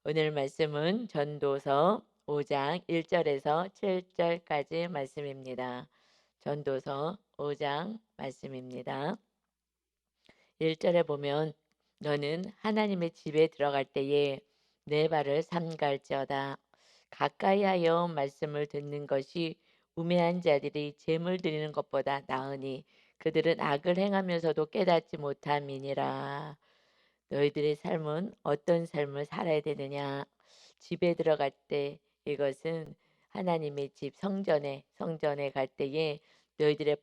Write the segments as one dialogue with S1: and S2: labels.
S1: 오늘 말씀은 전도서 5장 1절에서 7절까지 말씀입니다. 전도서 5장 말씀입니다. 1절에 보면 너는 하나님의 집에 들어갈 때에 내 발을 삼갈지어다. 가까이하여 말씀을 듣는 것이 우매한 자들이 재물 드리는 것보다 나으니 그들은 악을 행하면서도 깨닫지 못함이니라. 너희들의 삶은 어떤 삶을 살아야 되느냐? 집에 들어갈 때 이것은 하나님의 집 성전에 갈 때에 너희들의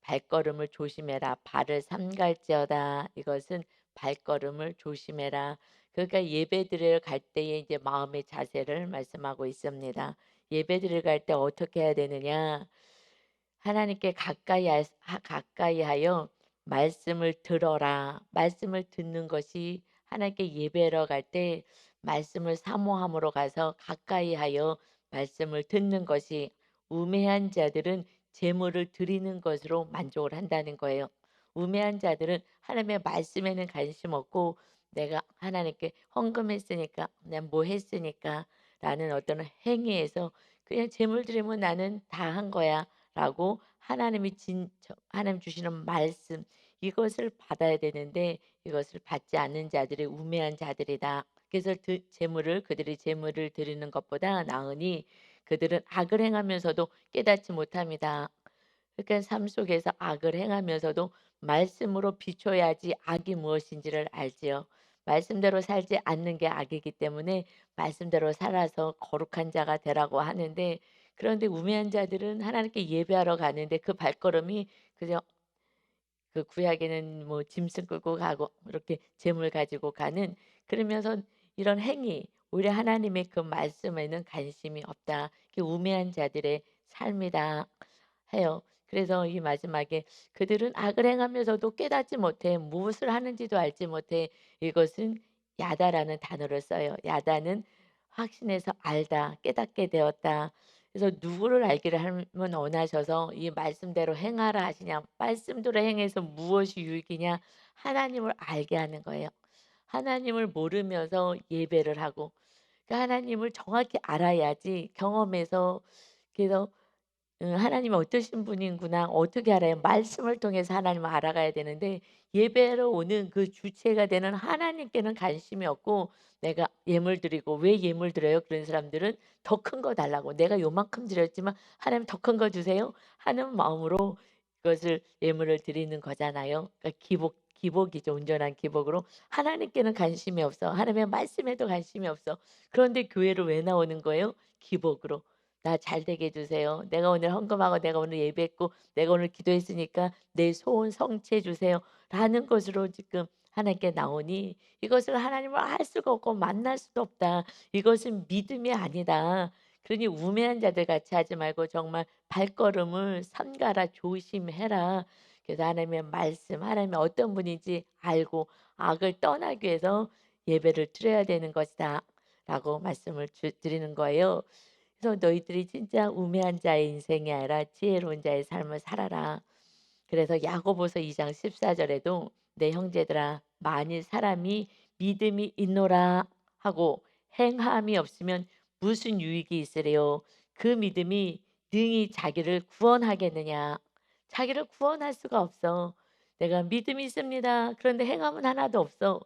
S1: 발걸음을 조심해라. 발을 삼갈지어다. 이것은 발걸음을 조심해라. 그러니까 예배드리러 갈 때에 이제 마음의 자세를 말씀하고 있습니다. 예배드리러 갈 때 어떻게 해야 되느냐? 하나님께 가까이 하여 말씀을 들어라. 말씀을 듣는 것이 하나님께 예배하러 갈 때 말씀을 사모함으로 가서 가까이 하여 말씀을 듣는 것이 우매한 자들은 제물을 드리는 것으로 만족을 한다는 거예요. 우매한 자들은 하나님의 말씀에는 관심 없고 내가 하나님께 헌금했으니까 내가 뭐 했으니까 라는 어떤 행위에서 그냥 제물 드리면 나는 다 한 거야 라고 하나님 주시는 말씀 이것을 받아야 되는데 이것을 받지 않는 자들이 우매한 자들이다. 그래서 그들이 재물을 드리는 것보다 나으니 그들은 악을 행하면서도 깨닫지 못합니다. 그러니까 삶 속에서 악을 행하면서도 말씀으로 비춰야지 악이 무엇인지를 알지요. 말씀대로 살지 않는 게 악이기 때문에 말씀대로 살아서 거룩한 자가 되라고 하는데 그런데 우매한 자들은 하나님께 예배하러 가는데 그 발걸음이 그저 그 구약에는 뭐 짐승 끌고 가고 이렇게 재물 가지고 가는 그러면서 이런 행위 오히려 하나님의 그 말씀에는 관심이 없다. 그게 우매한 자들의 삶이다 해요. 그래서 이 마지막에 그들은 악을 행하면서도 깨닫지 못해 무엇을 하는지도 알지 못해 이것은 야다라는 단어를 써요. 야다는 확신해서 알다, 깨닫게 되었다. 그래서 누구를 알기를 하면 원하셔서 이 말씀대로 행하라 하시냐, 말씀대로 행해서 무엇이 유익이냐, 하나님을 알게 하는 거예요. 하나님을 모르면서 예배를 하고, 그 하나님을 정확히 알아야지 경험해서, 그래서 하나님이 어떠신 분인구나 어떻게 알아요? 말씀을 통해서 하나님을 알아가야 되는데 예배로 오는 그 주체가 되는 하나님께는 관심이 없고 내가 예물 드리고 왜 예물 드려요? 그런 사람들은 더 큰 거 달라고 내가 요만큼 드렸지만 하나님 더 큰 거 주세요 하는 마음으로 그것을 예물을 드리는 거잖아요. 그러니까 기복이죠. 온전한 기복으로 하나님께는 관심이 없어. 하나님의 말씀에도 관심이 없어. 그런데 교회로 왜 나오는 거예요? 기복으로. 나 잘 되게 해 주세요. 내가 오늘 헌금하고 내가 오늘 예배했고 내가 오늘 기도했으니까 내 소원 성취해 주세요. 라는 것으로 지금 하나님께 나오니 이것을 하나님을 알 수가 없고 만날 수도 없다. 이것은 믿음이 아니다. 그러니 우매한 자들 같이 하지 말고 정말 발걸음을 삼가라 조심해라. 그래서 하나님의 말씀, 하나님이 어떤 분인지 알고 악을 떠나기 위해서 예배를 드려야 되는 것이다. 라고 말씀을 드리는 거예요. 그래서 너희들이 진짜 우매한 자의 인생이 아니라 지혜로운 자의 삶을 살아라. 그래서 야고보서 2장 14절에도 내 형제들아 만일 사람이 믿음이 있노라 하고 행함이 없으면 무슨 유익이 있으래요. 그 믿음이 능히 자기를 구원하겠느냐. 자기를 구원할 수가 없어. 내가 믿음이 있습니다. 그런데 행함은 하나도 없어.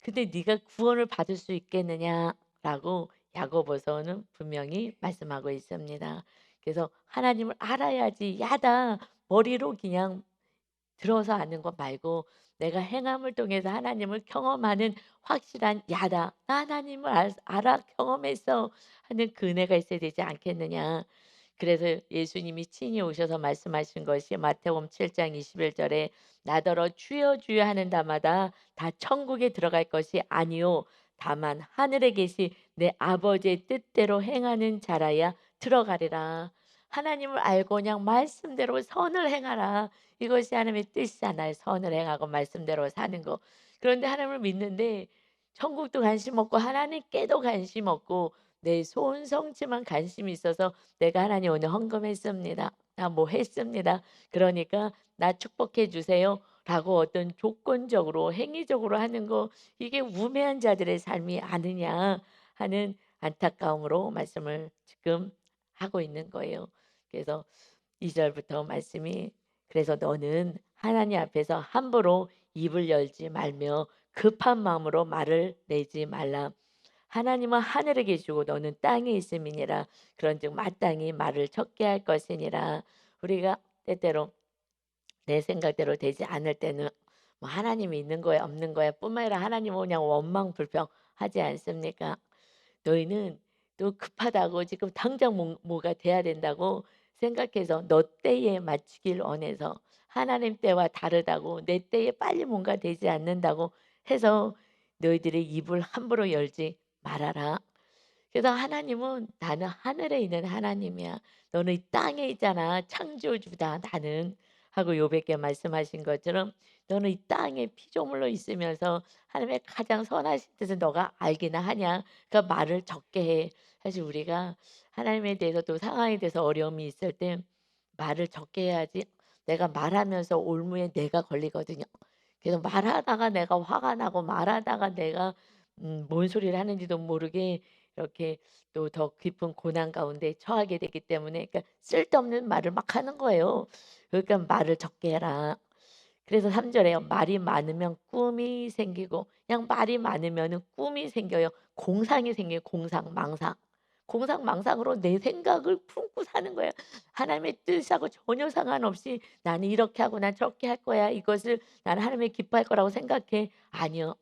S1: 근데 네가 구원을 받을 수 있겠느냐라고 야고보서는 분명히 말씀하고 있습니다. 그래서 하나님을 알아야지 야다 머리로 그냥 들어서 아는 것 말고 내가 행함을 통해서 하나님을 경험하는 확실한 야다. 나 하나님을 알아 경험했어 하는 그 은혜가 있어야 되지 않겠느냐. 그래서 예수님이 친히 오셔서 말씀하신 것이 마태복음 7장 21절에 나더러 주여 주여 하는 자마다 다 천국에 들어갈 것이 아니요 다만 하늘에 계시 내 아버지의 뜻대로 행하는 자라야 들어가리라. 하나님을 알고 그냥 말씀대로 선을 행하라. 이것이 하나님의 뜻이잖아요. 선을 행하고 말씀대로 사는 거. 그런데 하나님을 믿는데 천국도 관심 없고 하나님께도 관심 없고 내 소원 성취만 관심이 있어서 내가 하나님 오늘 헌금했습니다. 나 뭐 했습니다. 그러니까 나 축복해 주세요. 어떤 조건적으로 행위적으로 하는 거 이게 우매한 자들의 삶이 아니냐 하는 안타까움으로 말씀을 지금 하고 있는 거예요. 그래서 2 절부터 말씀이 "그래서 너는 하나님 앞에서 함부로 입을 열지 말며 급한 마음으로 말을 내지 말라. 하나님은 하늘에 계시고 너는 땅에 있음이니라. 그런즉 마땅히 말을 적게 할 것이니라." 우리가 때때로 내 생각대로 되지 않을 때는 뭐 하나님이 있는 거야 없는 거야 뿐만 아니라 하나님은 그냥 원망 불평하지 않습니까? 너희는 또 급하다고 지금 당장 뭐가 돼야 된다고 생각해서 너 때에 맞추길 원해서 하나님 때와 다르다고 내 때에 빨리 뭔가 되지 않는다고 해서 너희들의 입을 함부로 열지 말아라. 그래서 하나님은 "나는 하늘에 있는 하나님이야. 너는 이 땅에 있잖아. 창조주다 나는." 하고 요백께 말씀하신 것처럼 "너는 이 땅에 피조물로 있으면서 하나님의 가장 선하신 뜻을 너가 알기나 하냐. 그러니까 말을 적게 해." 사실 우리가 하나님에 대해서 또 상황에 대해서 어려움이 있을 때 말을 적게 해야지 내가 말하면서 올무에 내가 걸리거든요. 그래서 말하다가 내가 화가 나고 말하다가 내가 뭔 소리를 하는지도 모르게 이렇게 또 더 깊은 고난 가운데 처하게 되기 때문에 그러니까 쓸데없는 말을 막 하는 거예요. 그러니까 "말을 적게 해라." 그래서 3 절에요. 말이 많으면 꿈이 생기고 그냥 말이 많으면은 꿈이 생겨요. 공상이 생겨요. 공상, 망상. 공상, 망상으로 내 생각을 품고 사는 거예요. 하나님의 뜻하고 전혀 상관없이 '나는 이렇게 하고 난 저렇게 할 거야. 이것을 나는 하나님이 기뻐할 거라고 생각해.' 아니요.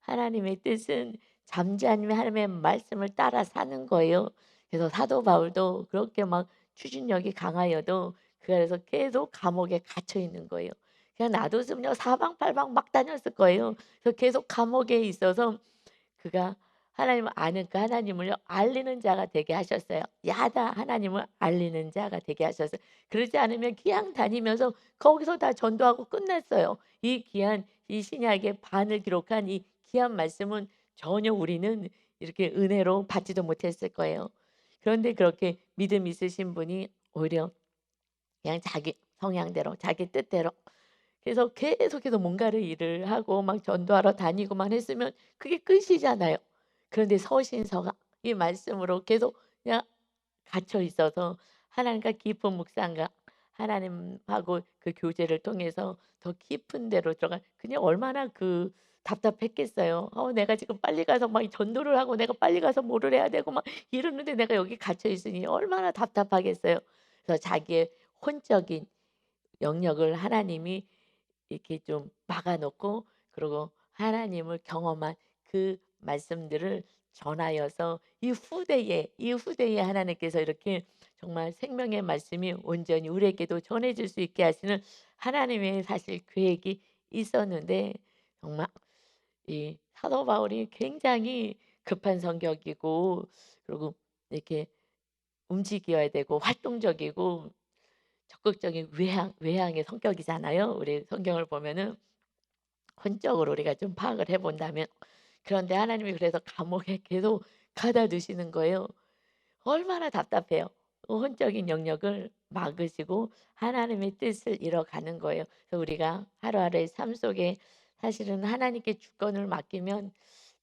S1: 하나님의 뜻은 잠잠히 하나님의 말씀을 따라 사는 거예요. 그래서 사도 바울도 그렇게 막 추진력이 강하여도 그래서 계속 감옥에 갇혀 있는 거예요. 그냥 놔뒀으면요 사방팔방 막 다녔을 거예요. 그래서 계속 감옥에 있어서 그가 하나님을 아는 그 하나님을요 알리는 자가 되게 하셨어요. 야다 하나님을 알리는 자가 되게 하셨어요. 그러지 않으면 그냥 다니면서 거기서 다 전도하고 끝났어요. 이 귀한 이 신약의 반을 기록한 이 귀한 말씀은 전혀 우리는 이렇게 은혜로 받지도 못했을 거예요. 그런데 그렇게 믿음 있으신 분이 오히려 그냥 자기 성향대로 자기 뜻대로 그래서 계속해서 뭔가를 일을 하고 막 전도하러 다니고만 했으면 그게 끝이잖아요. 그런데 서신서가 이 말씀으로 계속 그냥 갇혀 있어서 하나님과 깊은 묵상과 하나님하고 그 교제를 통해서 더 깊은 데로 들어가 그냥 얼마나 답답했겠어요. 내가 지금 빨리 가서 막 전도를 하고 내가 빨리 가서 뭐를 해야 되고 막 이러는데 내가 여기 갇혀 있으니 얼마나 답답하겠어요. 그래서 자기의 혼적인 영역을 하나님이 이렇게 좀 막아 놓고 그리고 하나님을 경험한 그 말씀들을 전하여서 이 후대에 하나님께서 이렇게 정말 생명의 말씀이 온전히 우리에게도 전해질 수 있게 하시는 하나님의 사실 계획이 있었는데 정말 이 사도 바울이 굉장히 급한 성격이고 그리고 이렇게 움직여야 되고 활동적이고 적극적인 외향의 성격이잖아요. 우리 성경을 보면은 혼적으로 우리가 좀 파악을 해 본다면. 그런데 하나님이 그래서 감옥에 계속 가둬 두시는 거예요. 얼마나 답답해요. 혼적인 영역을 막으시고 하나님의 뜻을 이뤄가는 거예요. 그래서 우리가 하루하루의 삶 속에 사실은 하나님께 주권을 맡기면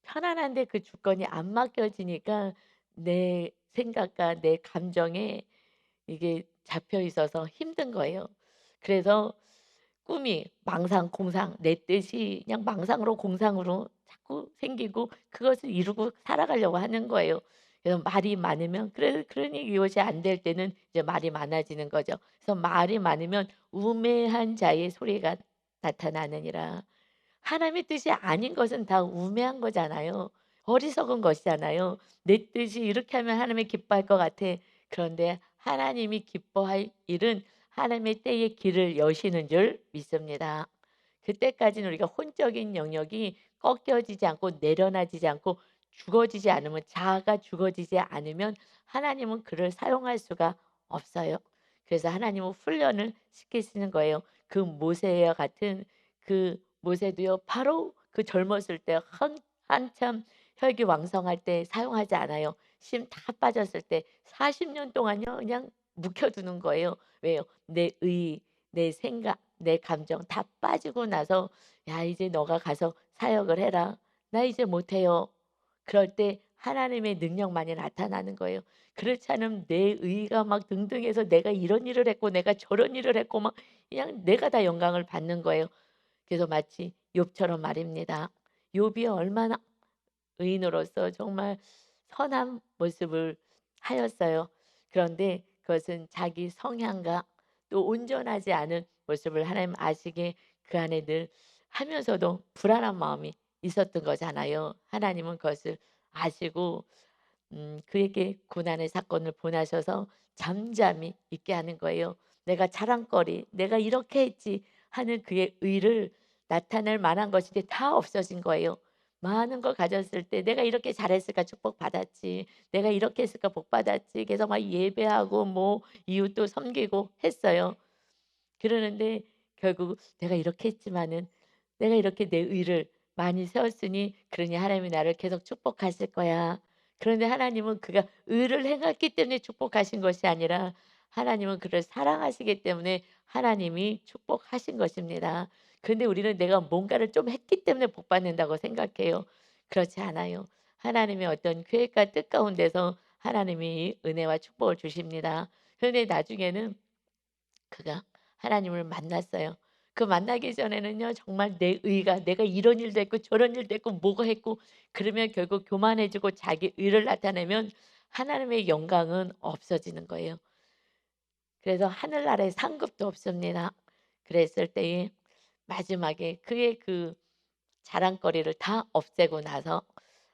S1: 편안한데 그 주권이 안 맡겨지니까 내 생각과 내 감정에 이게 잡혀 있어서 힘든 거예요. 그래서 꿈이 망상, 공상, 내 뜻이 그냥 망상으로 공상으로 자꾸 생기고 그것을 이루고 살아가려고 하는 거예요. 그래서 말이 많으면 그러니 이것이 안 될 때는 이제 말이 많아지는 거죠. 그래서 말이 많으면 우매한 자의 소리가 나타나느니라. 하나님의 뜻이 아닌 것은 다 우매한 거잖아요. 어리석은 것이잖아요. 내 뜻이 이렇게 하면 하나님이 기뻐할 것 같아. 그런데 하나님이 기뻐할 일은 하나님의 때의 길을 여시는 줄 믿습니다. 그때까지는 우리가 혼적인 영역이 꺾여지지 않고 내려놔지지 않고 죽어지지 않으면 자아가 죽어지지 않으면 하나님은 그를 사용할 수가 없어요. 그래서 하나님은 훈련을 시키시는 거예요. 그 모세와 같은 그 모세도요. 바로 그 젊었을 때 한참 혈기왕성할 때 사용하지 않아요. 심 다 빠졌을 때 40년 동안요. 그냥 묵혀 두는 거예요. 왜요? 내 생각 내 감정 다 빠지고 나서 "야 이제 너가 가서 사역을 해라. 나 이제 못해요." 그럴 때 하나님의 능력만이 나타나는 거예요. 그렇지 않으면 내 의가 막 등등해서 내가 이런 일을 했고 내가 저런 일을 했고 막 그냥 내가 다 영광을 받는 거예요. 그래서 마치 욥처럼 말입니다. 욥이 얼마나 의인으로서 정말 선한 모습을 하였어요. 그런데 그것은 자기 성향과 또 온전하지 않은 모습을 하나님 아시기에 그 안에 늘 하면서도 불안한 마음이 있었던 거잖아요. 하나님은 그것을 아시고 그에게 고난의 사건을 보내셔서 잠잠히 있게 하는 거예요. 내가 자랑거리 '내가 이렇게 했지.' 하는 그의 의를 나타낼 만한 것이 이제 다 없어진 거예요. 많은 걸 가졌을 때 '내가 이렇게 잘했으니까 축복받았지. 내가 이렇게 했으니까 복받았지.' 그래서 막 예배하고 뭐 이웃도 섬기고 했어요. 그러는데 결국 '내가 이렇게 했지만은 내가 이렇게 내 의를 많이 세웠으니 그러니 하나님이 나를 계속 축복하실 거야.' 그런데 하나님은 그가 의를 행했기 때문에 축복하신 것이 아니라 하나님은 그를 사랑하시기 때문에 하나님이 축복하신 것입니다. 그런데 우리는 내가 뭔가를 좀 했기 때문에 복 받는다고 생각해요. 그렇지 않아요. 하나님의 어떤 계획과 뜻 가운데서 하나님이 은혜와 축복을 주십니다. 그런데 나중에는 그가 하나님을 만났어요. 그 만나기 전에는요 정말 내 의가 내가 이런 일도 했고 저런 일도 했고 뭐가 했고 그러면 결국 교만해지고 자기 의를 나타내면 하나님의 영광은 없어지는 거예요. 그래서 하늘나라에 상급도 없습니다. 그랬을 때에 마지막에 그의 그 자랑거리를 다 없애고 나서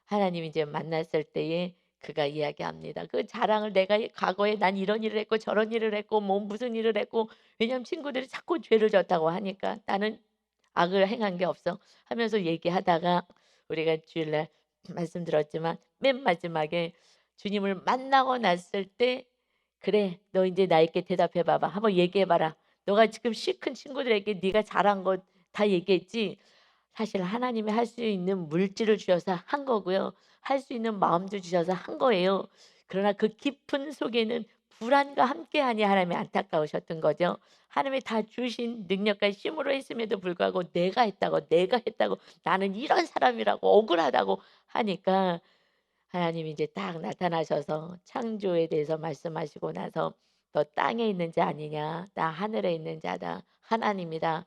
S1: 하나님이 이제 만났을 때에 그가 이야기합니다. 그 자랑을 내가 과거에 난 이런 일을 했고 저런 일을 했고 뭐 무슨 일을 했고 왜냐하면 친구들이 자꾸 죄를 졌다고 하니까 나는 악을 행한 게 없어 하면서 얘기하다가 우리가 주일날 말씀드렸지만 맨 마지막에 주님을 만나고 났을 때 "그래 너 이제 나에게 대답해 봐봐. 한번 얘기해 봐라. 너가 지금 시큰 친구들에게 네가 잘한 것 다 얘기했지?" 사실 하나님이 할 수 있는 물질을 주셔서 한 거고요. 할 수 있는 마음도 주셔서 한 거예요. 그러나 그 깊은 속에는 불안과 함께하니 하나님이 안타까우셨던 거죠. 하나님이 다 주신 능력과 힘으로 했음에도 불구하고 내가 했다고 나는 이런 사람이라고 억울하다고 하니까 하나님이 이제 딱 나타나셔서 창조에 대해서 말씀하시고 나서 "너 땅에 있는 자 아니냐. 나 하늘에 있는 자다. 하나님이다."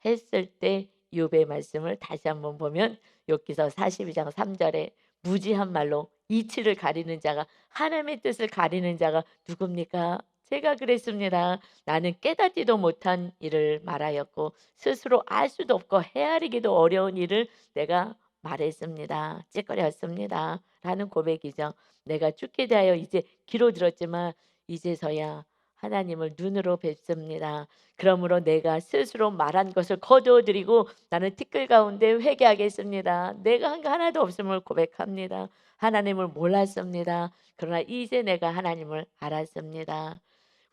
S1: 했을 때 욥의 말씀을 다시 한번 보면 욥기서 42장 3 절에 무지한 말로 이치를 가리는 자가 하나님의 뜻을 가리는 자가 누굽니까? 제가 그랬습니다. 나는 깨닫지도 못한 일을 말하였고 스스로 알 수도 없고 헤아리기도 어려운 일을 내가 말했습니다. 찌꺼렸습니다. 라는 고백이죠. 내가 죽게 대하여 이제 귀로 들었지만 이제서야 하나님을 눈으로 뵙습니다. 그러므로 내가 스스로 말한 것을 거두어 드리고 나는 티끌 가운데 회개하겠습니다. 내가 한 게 하나도 없음을 고백합니다. 하나님을 몰랐습니다. 그러나 이제 내가 하나님을 알았습니다.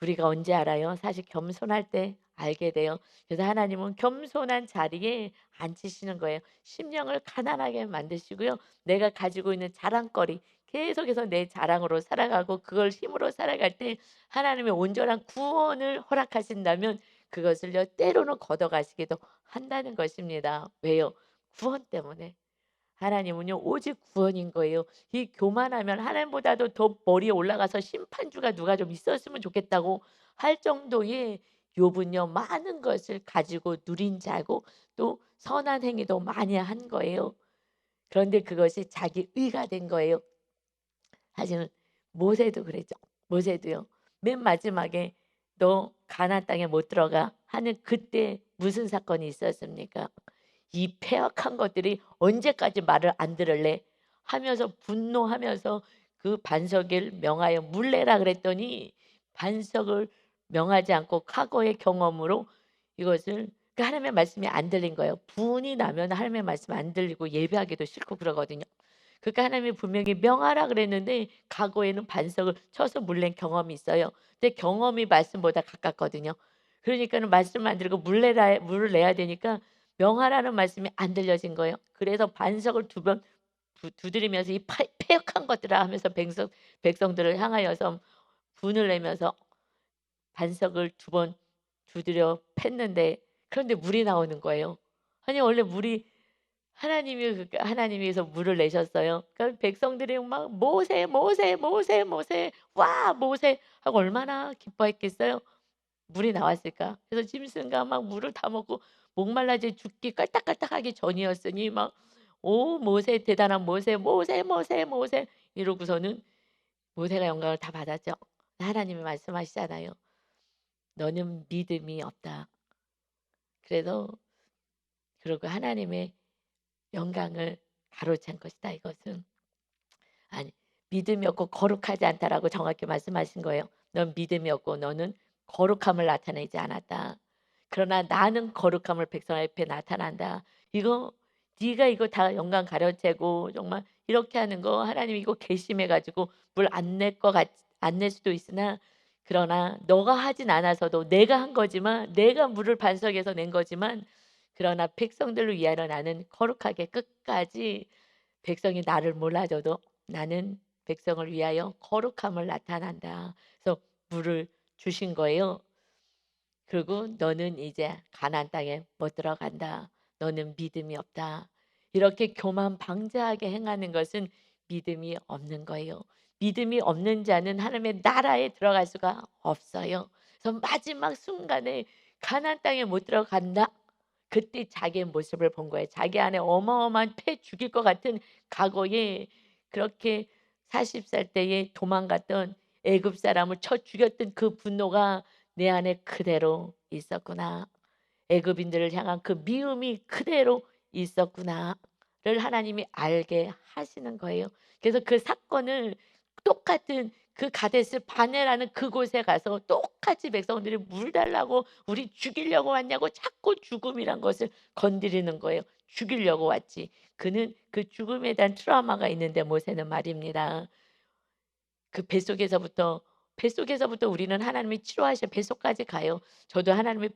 S1: 우리가 언제 알아요? 사실 겸손할 때 알게 돼요. 그래서 하나님은 겸손한 자리에 앉히시는 거예요. 심령을 가난하게 만드시고요. 내가 가지고 있는 자랑거리 계속해서 내 자랑으로 살아가고 그걸 힘으로 살아갈 때 하나님의 온전한 구원을 허락하신다면 그것을요 때로는 걷어가시기도 한다는 것입니다. 왜요? 구원 때문에. 하나님은요 오직 구원인 거예요. 이 교만하면 하나님보다도 더 머리에 올라가서 심판주가 누가 좀 있었으면 좋겠다고 할 정도의 욥은요 많은 것을 가지고 누린 자고 또 선한 행위도 많이 한 거예요. 그런데 그것이 자기 의가 된 거예요. 사실은 모세도 그랬죠. 모세도요. 맨 마지막에 "너 가나안 땅에 못 들어가." 하는 그때 무슨 사건이 있었습니까? 이 패역한 것들이 "언제까지 말을 안 들을래?" 하면서 분노하면서 그 반석을 명하여 물내라 그랬더니 반석을 명하지 않고 과거의 경험으로 이것을 그 하나님의 말씀이 안 들린 거예요. 분이 나면 하나님의 말씀 안 들리고 예배하기도 싫고 그러거든요. 그러니까 하나님이 분명히 명하라 그랬는데 과거에는 반석을 쳐서 물낸 경험이 있어요. 근데 경험이 말씀보다 가깝거든요. 그러니까는 말씀 안 들고 물을 내야 되니까 명하라는 말씀이 안 들려진 거예요. 그래서 반석을 두 번 두드리면서 이 패역한 것들아 하면서 백성들을 향하여서 분을 내면서 반석을 두 번 두드려 팼는데 그런데 물이 나오는 거예요. 아니 원래 물이 하나님께서 물을 내셨어요. 그러니까 백성들이 막 "모세, 모세, 모세, 모세. 와 모세." 하고 얼마나 기뻐했겠어요. 물이 나왔을까. 그래서 짐승과 막 물을 다 먹고 목말라져 죽기 깔딱깔딱하기 전이었으니 막 "오 모세 대단한 모세, 모세, 모세, 모세." 이러고서는 모세가 영광을 다 받았죠. 하나님이 말씀하시잖아요. "너는 믿음이 없다." 그래서 그리고 하나님의 영광을 가로챈 것이다 이것은. 아니 믿음이 없고 거룩하지 않다라고 정확히 말씀하신 거예요. "넌 믿음이 없고 너는 거룩함을 나타내지 않았다. 그러나 나는 거룩함을 백성 앞에 나타난다." 이거 네가 이거 다 영광 가로채고 정말 이렇게 하는 거 하나님 이거 괘씸해 가지고 물 안 낼 것 같 안 낼 수도 있으나 그러나 너가 하진 않아서도 내가 한 거지만 내가 물을 반석에서 낸 거지만 그러나 백성들을 위하여 나는 거룩하게 끝까지 백성이 나를 몰라줘도 나는 백성을 위하여 거룩함을 나타난다. 그래서 물을 주신 거예요. 그리고 "너는 이제 가나안 땅에 못 들어간다. 너는 믿음이 없다." 이렇게 교만방자하게 행하는 것은 믿음이 없는 거예요. 믿음이 없는 자는 하나님의 나라에 들어갈 수가 없어요. 그래서 마지막 순간에 가나안 땅에 못 들어간다. 그때 자기의 모습을 본 거예요. 자기 안에 어마어마한 패 죽일 것 같은 각오에 그렇게 40살 때에 도망갔던 애굽 사람을 쳐 죽였던 그 분노가 내 안에 그대로 있었구나. 애굽인들을 향한 그 미움이 그대로 있었구나를 하나님이 알게 하시는 거예요. 그래서 그 사건을 똑같은 그 가데스 바네라는 그곳에 가서 똑같이 백성들이 물 달라고 우리 죽이려고 왔냐고 자꾸 죽음이란 것을 건드리는 거예요. 죽이려고 왔지. 그는 그 죽음에 대한 트라우마가 있는데 모세는 말입니다. 그 뱃속에서부터 우리는 하나님이 치료하셔 뱃속까지 가요. 저도 하나님이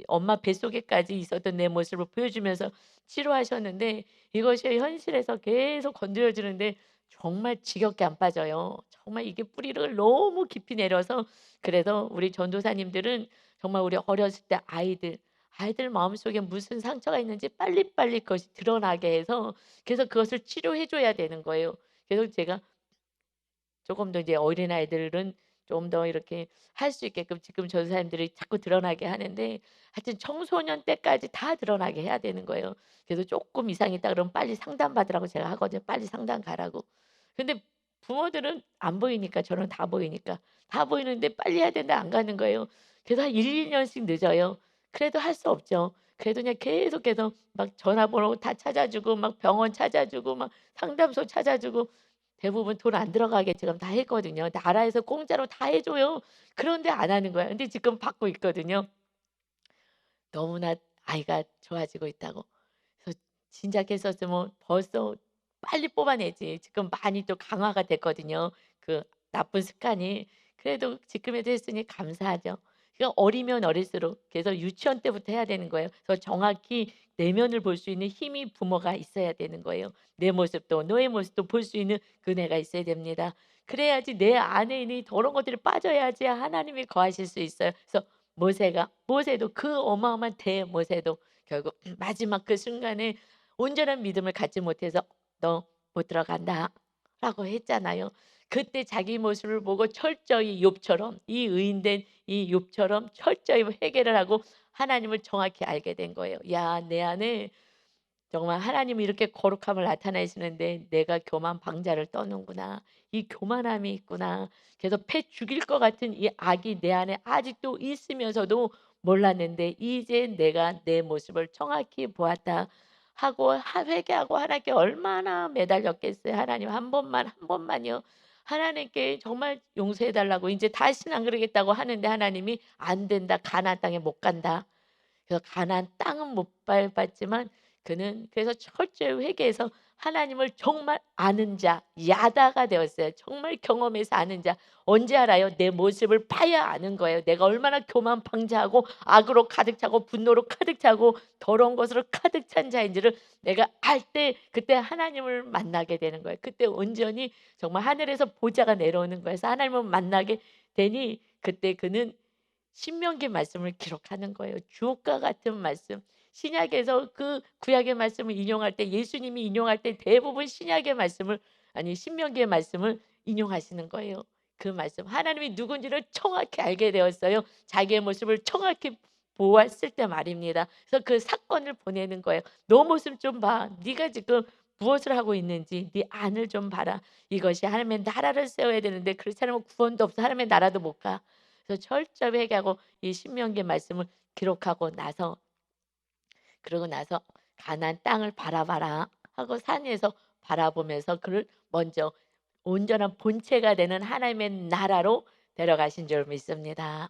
S1: 엄마 뱃속에까지 있었던 내 모습을 보여주면서 치료하셨는데 이것이 현실에서 계속 건드려지는데 정말 지겹게 안 빠져요. 정말 이게 뿌리를 너무 깊이 내려서 그래서 우리 전도사님들은 정말 우리 어렸을 때 아이들 마음속에 무슨 상처가 있는지 빨리빨리 그것이 드러나게 해서 그래서 그것을 치료해 줘야 되는 거예요. 그래서 제가 조금 더 이제 어린아이들은 좀 더 이렇게 할 수 있게끔 지금 전도사님들이 자꾸 드러나게 하는데 하여튼 청소년 때까지 다 드러나게 해야 되는 거예요. 그래서 조금 이상했다 그러면 빨리 상담 받으라고 제가 하거든요. 빨리 상담 가라고. 근데 부모들은 안 보이니까 저는 다 보이니까. 다 보이는데 빨리 해야 되는데 안 가는 거예요. 그래서 한 1-2 년씩 늦어요. 그래도 할 수 없죠. 그래도 그냥 계속해서 막 전화번호 다 찾아주고 막 병원 찾아주고 막 상담소 찾아주고 대부분 돈 안 들어가게 지금 다 했거든요. 나라에서 공짜로 다 해 줘요. 그런데 안 하는 거야. 근데 지금 받고 있거든요. 너무나 아이가 좋아지고 있다고. 그래서 진작 했었으면 벌써 빨리 뽑아내지. 지금 많이 또 강화가 됐거든요, 그 나쁜 습관이. 그래도 지금에도 했으니 감사하죠. 그러니까 어리면 어릴수록 그래서 유치원 때부터 해야 되는 거예요. 그래서 정확히 내면을 볼 수 있는 힘이 부모가 있어야 되는 거예요. 내 모습도 너의 모습도 볼 수 있는 그네가 있어야 됩니다. 그래야지 내 안에 있는 더러운 것들이 빠져야지 하나님이 거하실 수 있어요. 그래서 모세도 그 어마어마한 대모세도 결국 마지막 그 순간에 온전한 믿음을 갖지 못해서 "너 못 들어간다."라고 했잖아요. 그때 자기 모습을 보고 철저히 욥처럼 이 의인된 이 욥처럼 철저히 회개를 하고 하나님을 정확히 알게 된 거예요. '야 내 안에 정말 하나님이 이렇게 거룩함을 나타내시는데 내가 교만 방자를 떠는구나. 이 교만함이 있구나. 그래서 패 죽일 것 같은 이 악이 내 안에 아직도 있으면서도 몰랐는데 이제 내가 내 모습을 정확히 보았다.' 하고 회개하고 하나님께 얼마나 매달렸겠어요. 하나님 한 번만 한 번만요. 하나님께 정말 용서해 달라고 이제 다시는 안 그러겠다고 하는데 하나님이 "안 된다. 가나안 땅에 못 간다." 그래서 가나안 땅은 못 밟았지만 그는 그래서 철저히 회개해서 하나님을 정말 아는 자, 야다가 되었어요. 정말 경험해서 아는 자. 언제 알아요? 내 모습을 봐야 아는 거예요. 내가 얼마나 교만방자하고 악으로 가득 차고 분노로 가득 차고 더러운 것으로 가득 찬 자인지를 내가 알 때 그때 하나님을 만나게 되는 거예요. 그때 온전히 정말 하늘에서 보좌가 내려오는 거예요. 그래서 하나님을 만나게 되니 그때 그는 신명기 말씀을 기록하는 거예요. 주옥과 같은 말씀. 신약에서 그 구약의 말씀을 인용할 때 예수님이 인용할 때 대부분 신약의 말씀을 아니 신명기의 말씀을 인용하시는 거예요. 그 말씀 하나님이 누군지를 정확히 알게 되었어요. 자기의 모습을 정확히 보았을 때 말입니다. 그래서 그 사건을 보내는 거예요. 너 모습 좀 봐. 네가 지금 무엇을 하고 있는지 네 안을 좀 봐라. 이것이 하나님의 나라를 세워야 되는데 그렇지 않으면 구원도 없어. 하나님의 나라도 못 가. 그래서 철저히 회개하고 이 신명기 말씀을 기록하고 나서 그러고 나서 가나안 땅을 바라봐라 하고 산에서 바라보면서 그를 먼저 온전한 본체가 되는 하나님의 나라로 데려가신 줄 믿습니다.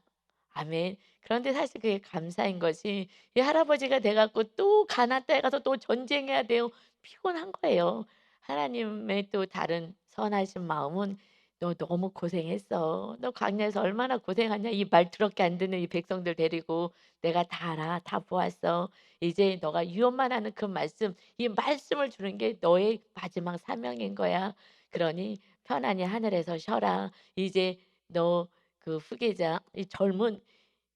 S1: 아멘. 그런데 사실 그게 감사인 것이 이 할아버지가 돼 갖고 또 가나안 땅에 가서 또 전쟁해야 돼요. 피곤한 거예요. 하나님의 또 다른 선하신 마음은 "너 너무 고생했어. 너 광야에서 얼마나 고생하냐. 이 말 더럽게 안 듣는 이 백성들 데리고. 내가 다 알아. 다 보았어. 이제 너가 유언만 하는 그 말씀, 이 말씀을 주는 게 너의 마지막 사명인 거야. 그러니 편안히 하늘에서 쉬어라. 이제 너 그 후계자 이 젊은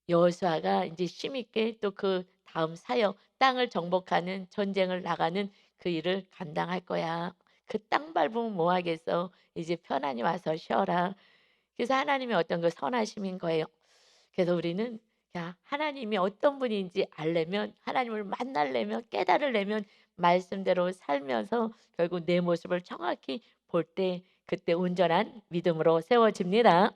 S1: 여호수아가 이제 힘있게 또 그 다음 사역 땅을 정복하는 전쟁을 나가는 그 일을 감당할 거야. 그 땅 밟으면 뭐 하겠어. 이제 편안히 와서 쉬어라. 그래서 하나님이 어떤 그 선하심인 거예요. 그래서 우리는 야 하나님이 어떤 분인지 알려면 하나님을 만나려면 깨달으려면 말씀대로 살면서 결국 내 모습을 정확히 볼 때 그때 온전한 믿음으로 세워집니다.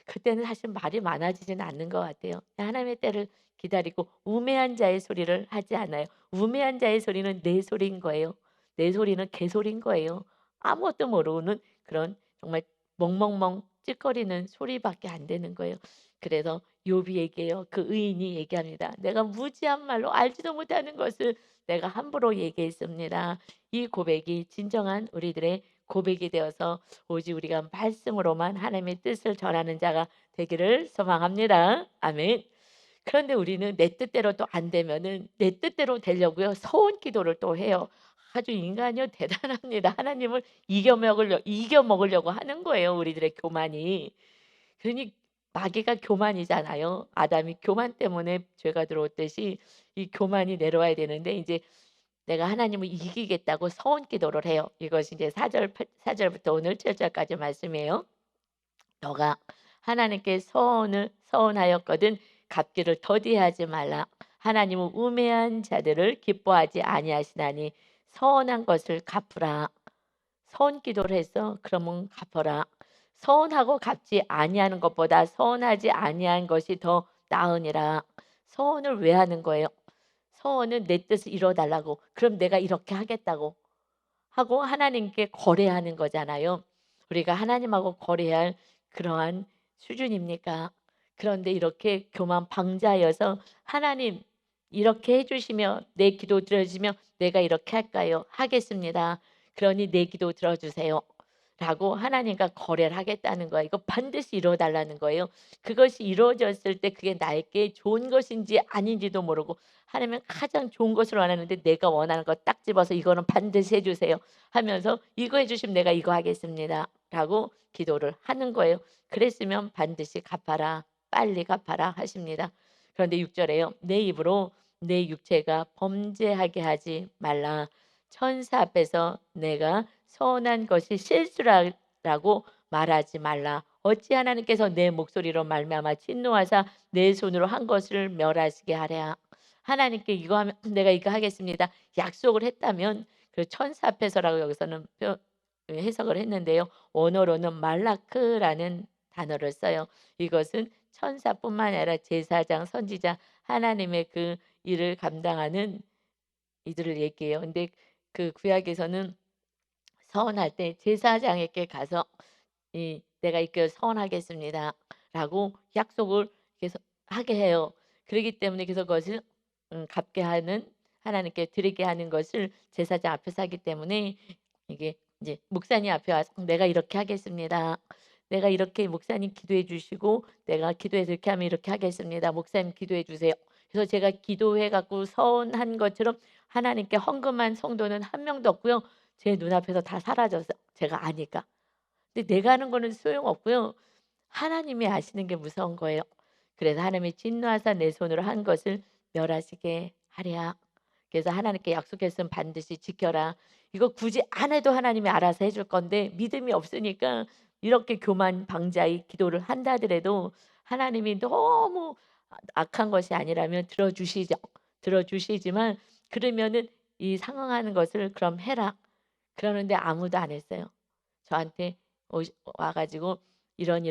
S1: 그때는 사실 말이 많아지지는 않는 것 같아요. 하나님의 때를 기다리고 우매한 자의 소리를 하지 않아요. 우매한 자의 소리는 내 소리인 거예요. 내 소리는 개소리인 거예요. 아무것도 모르는 그런 정말 멍멍멍 찌꺼리는 소리밖에 안 되는 거예요. 그래서 욥이 얘기해요. 그 의인이 얘기합니다. 내가 무지한 말로 알지도 못하는 것을 내가 함부로 얘기했습니다. 이 고백이 진정한 우리들의 고백이 되어서 오직 우리가 말씀으로만 하나님의 뜻을 전하는 자가 되기를 소망합니다. 아멘. 그런데 우리는 내 뜻대로 또 안 되면은 내 뜻대로 되려고요. 서원 기도를 또 해요. 아주 인간이요 대단합니다. 하나님을 이겨 먹으려고 하는 거예요. 우리들의 교만이. 그러니 마귀가 교만이잖아요. 아담이 교만 때문에 죄가 들어왔듯이 이 교만이 내려와야 되는데 이제 내가 하나님을 이기겠다고 서원 기도를 해요. 이것이 이제 4절부터 오늘 7절까지 말씀이에요. 너가 하나님께 서원하였거든 갚기를 더디하지 말라. 하나님은 우매한 자들을 기뻐하지 아니하시나니 서원한 것을 갚으라. 서원 기도를 했어. 그러면 갚어라. 서원하고 갚지 아니하는 것보다 서원하지 아니한 것이 더 나으니라. 서원을 왜 하는 거예요? 서원은 내 뜻을 이뤄 달라고. 그럼 내가 이렇게 하겠다고 하고 하나님께 거래하는 거잖아요. 우리가 하나님하고 거래할 그러한 수준입니까? 그런데 이렇게 교만 방자여서 하나님 이렇게 해주시며 내 기도 들어주시며 내가 이렇게 할까요? 하겠습니다. 그러니 내 기도 들어주세요. 라고 하나님과 거래를 하겠다는 거예요. 이거 반드시 이루어달라는 거예요. 그것이 이루어졌을 때 그게 나에게 좋은 것인지 아닌지도 모르고 하나님은 가장 좋은 것을 원하는데 내가 원하는 거 딱 집어서 이거는 반드시 해주세요 하면서 이거 해주시면 내가 이거 하겠습니다. 라고 기도를 하는 거예요. 그랬으면 반드시 갚아라. 빨리 갚아라 하십니다. 그런데 6절에요. 내 입으로 내 육체가 범죄하게 하지 말라. 천사 앞에서 내가 서운한 것이 실수라고 말하지 말라. 어찌 하나님께서 내 목소리로 말미암아 진노하사 내 손으로 한 것을 멸하시게 하랴. 하나님께 이거 하면 내가 이거 하겠습니다. 약속을 했다면 그 천사 앞에서라고 여기서는 해석을 했는데요. 원어로는 말라크라는 단어를 써요. 이것은 천사뿐만 아니라 제사장, 선지자, 하나님의 그 일을 감당하는 이들을 얘기해요. 근데 그 구약에서는 서원할 때 제사장에게 가서 이 "내가 이거 서원하겠습니다."라고 약속을 계속 하게 해요. 그러기 때문에 그래서 그것을 갚게 하는 하나님께 드리게 하는 것을 제사장 앞에서 하기 때문에 이게 이제 목사님 앞에 와서 "내가 이렇게 하겠습니다. 내가 이렇게 목사님 기도해 주시고 내가 기도해서 이렇게 하면 이렇게 하겠습니다. 목사님 기도해 주세요." 그래서 제가 기도해 갖고 서원한 것처럼 하나님께 헌금한 성도는 한 명도 없고요. 제 눈앞에서 다 사라졌어요, 제가 아니까. 근데 내가 하는 거는 소용없고요. 하나님이 아시는 게 무서운 거예요. 그래서 하나님이 진노하사 내 손으로 한 것을 멸하시게 하랴. 그래서 하나님께 약속했으면 반드시 지켜라. 이거 굳이 안 해도 하나님이 알아서 해줄 건데 믿음이 없으니까 이렇게 교만 방자히 기도를 한다 하더라도 하나님이 너무 악한 것이 아니라면 들어주시죠. 들어주시지만 그러면은 이 상응하는 것을 그럼 해라. 그러는데 아무도 안 했어요. 저한테 와 가지고 "이런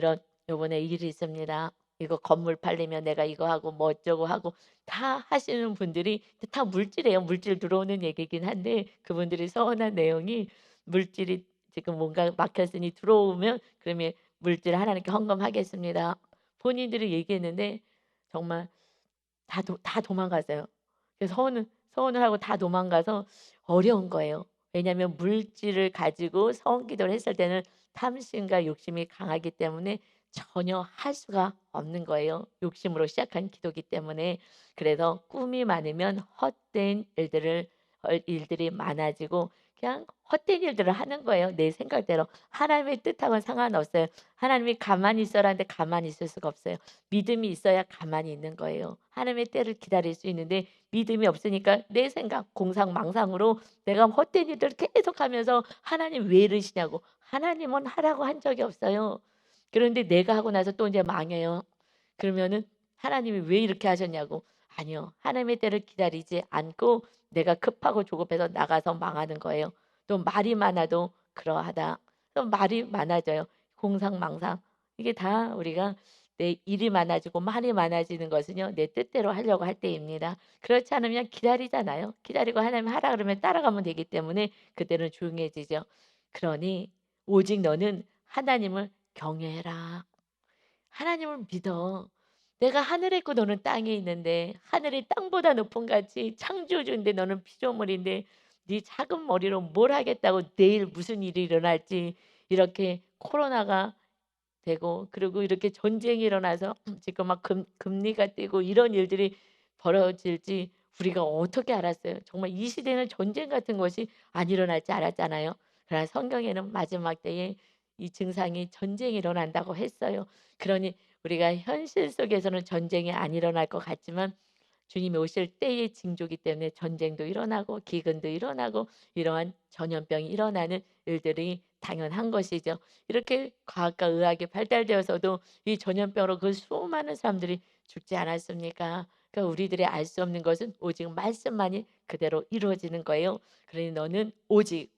S1: 요번에 일이 있습니다. 이거 건물 팔리면 내가 이거 하고 뭐 어쩌고 하고." 다 하시는 분들이 다 물질이에요. 물질 들어오는 얘기긴 한데 그분들이 서운한 내용이 물질이 지금 뭔가 막혔으니 들어오면 그러면 "물질 하나님께 헌금하겠습니다." 본인들이 얘기했는데 정말 다 도망가세요. 그래서 서원을 하고 다 도망가서 어려운 거예요. 왜냐하면 물질을 가지고 서원 기도를 했을 때는 탐심과 욕심이 강하기 때문에 전혀 할 수가 없는 거예요. 욕심으로 시작한 기도기 때문에. 그래서 꿈이 많으면 헛된 일들이 많아지고 그냥 헛된 일들을 하는 거예요, 내 생각대로. 하나님의 뜻하고는 상관없어요. 하나님이 가만히 있어라는데 가만히 있을 수가 없어요. 믿음이 있어야 가만히 있는 거예요. 하나님의 때를 기다릴 수 있는데 믿음이 없으니까 내 생각 공상망상으로 내가 헛된 일들을 계속하면서 "하나님 왜 이러시냐."고. 하나님은 하라고 한 적이 없어요. 그런데 내가 하고 나서 또 인제 망해요. 그러면은 "하나님이 왜 이렇게 하셨냐."고. 아니요. 하나님의 때를 기다리지 않고 내가 급하고 조급해서 나가서 망하는 거예요. 또 말이 많아도 그러하다. 또 말이 많아져요. 공상망상. 이게 다 우리가 내 일이 많아지고 말이 많아지는 것은요, 내 뜻대로 하려고 할 때입니다. 그렇지 않으면 기다리잖아요. 기다리고 하나님 하라 그러면 따라가면 되기 때문에 그때는 조용해지죠. 그러니 오직 너는 하나님을 경외해라. 하나님을 믿어. 내가 하늘에 있고 너는 땅에 있는데 하늘이 땅보다 높은 같이 창조주인데 너는 피조물인데 네 작은 머리로 뭘 하겠다고 내일 무슨 일이 일어날지 이렇게 코로나가 되고 그리고 이렇게 전쟁이 일어나서 지금 막 금리가 뛰고 이런 일들이 벌어질지 우리가 어떻게 알았어요. 정말 이 시대는 전쟁 같은 것이 안 일어날 줄 알았잖아요. 그러나 성경에는 마지막 때에 이 증상이 전쟁이 일어난다고 했어요. 그러니 우리가 현실 속에서는 전쟁이 안 일어날 것 같지만 주님이 오실 때의 징조기 때문에 전쟁도 일어나고 기근도 일어나고 이러한 전염병이 일어나는 일들이 당연한 것이죠. 이렇게 과학과 의학이 발달되어서도 이 전염병으로 그 수많은 사람들이 죽지 않았습니까? 그러니까 우리들이 알 수 없는 것은 오직 말씀만이 그대로 이루어지는 거예요. 그러니 너는 오직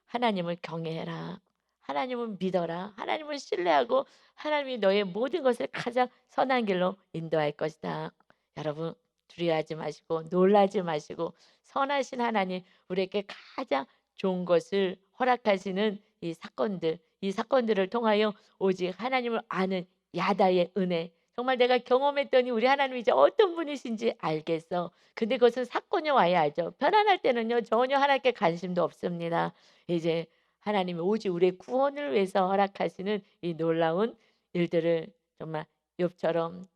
S1: 하나님을 경외해라. 하나님을 믿어라. 하나님을 신뢰하고 하나님이 너의 모든 것을 가장 선한 길로 인도할 것이다. 여러분 두려워하지 마시고 놀라지 마시고 선하신 하나님 우리에게 가장 좋은 것을 허락하시는 이 사건들을 통하여 오직 하나님을 아는 야다의 은혜 정말 내가 경험했더니 우리 하나님이 이제 어떤 분이신지 알겠어. 근데 그것은 사건이 와야 알죠. 편안할 때는요 전혀 하나님께 관심도 없습니다. 이제 하나님이 오직 우리의 구원을 위해서 허락하시는 이 놀라운 일들을 정말 욥처럼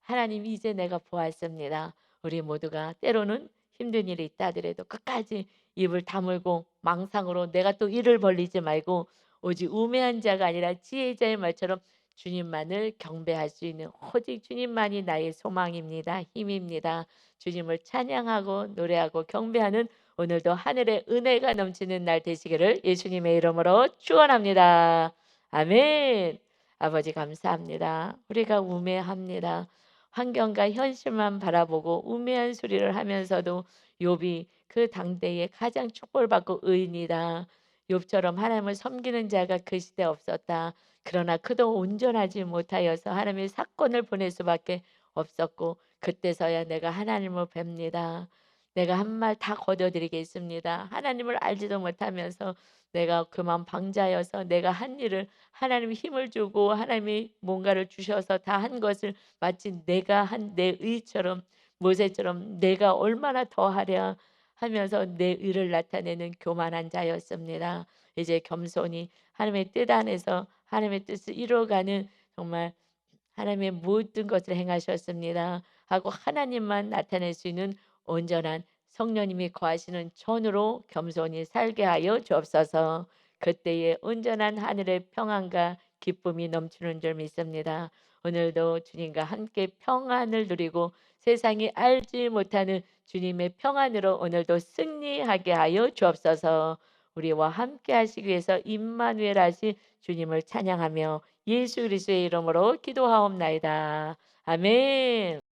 S1: 하나님 이제 내가 보았습니다. 우리 모두가 때로는 힘든 일이 있다 하더라도 끝까지 입을 다물고 망상으로 내가 또 일을 벌리지 말고 오직 우매한 자가 아니라 지혜자의 말처럼 주님만을 경배할 수 있는 오직 주님만이 나의 소망입니다. 힘입니다. 주님을 찬양하고 노래하고 경배하는 오늘도 하늘의 은혜가 넘치는 날 되시기를 예수님의 이름으로 축원합니다. 아멘. 아버지 감사합니다. 우리가 우매합니다. 환경과 현실만 바라보고 우매한 소리를 하면서도 욥이 그 당대에 가장 축복받고 의인이다. 욥처럼 하나님을 섬기는 자가 그 시대에 없었다. 그러나 그도 온전하지 못하여서 하나님의 사건을 보낼 수밖에 없었고 그때서야 내가 하나님을 뵙니다. 내가 한 말 다 거둬드리겠습니다. 하나님을 알지도 못하면서 내가 그만 방자여서 내가 한 일을 하나님이 힘을 주고 하나님이 뭔가를 주셔서 다 한 것을 마치 내가 한 내 의처럼 모세처럼 내가 얼마나 더 하랴 하면서 내 의를 나타내는 교만한 자였습니다. 이제 겸손히 하나님의 뜻 안에서 하나님의 뜻을 이루어가는 정말 하나님의 모든 것을 행하셨습니다. 하고 하나님만 나타낼 수 있는 온전한 성령님이 거하시는 전으로 겸손히 살게 하여 주옵소서. 그때에 온전한 하늘의 평안과 기쁨이 넘치는 줄 믿습니다. 오늘도 주님과 함께 평안을 누리고 세상이 알지 못하는 주님의 평안으로 오늘도 승리하게 하여 주옵소서. 우리와 함께 하시기 위해서 임마누엘 하신 주님을 찬양하며 예수 그리스도의 이름으로 기도하옵나이다. 아멘.